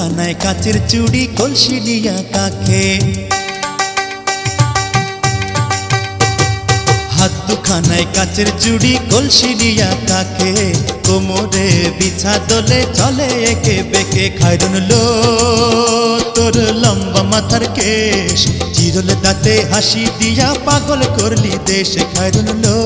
খানায় কাচের চুড়ি কলসি দিয়া কাকে, হাত দুখানায় কাচের চুড়ি কলসি দিয়া কাকে, কোমরে বিছা দোলে চলে একে বেকে। খায়রুন লো তোর লম্বা মাথার কেশ, চিরল দাঁতে হাসি দিয়া পাগল করলি দেশ। খায়রুন লো।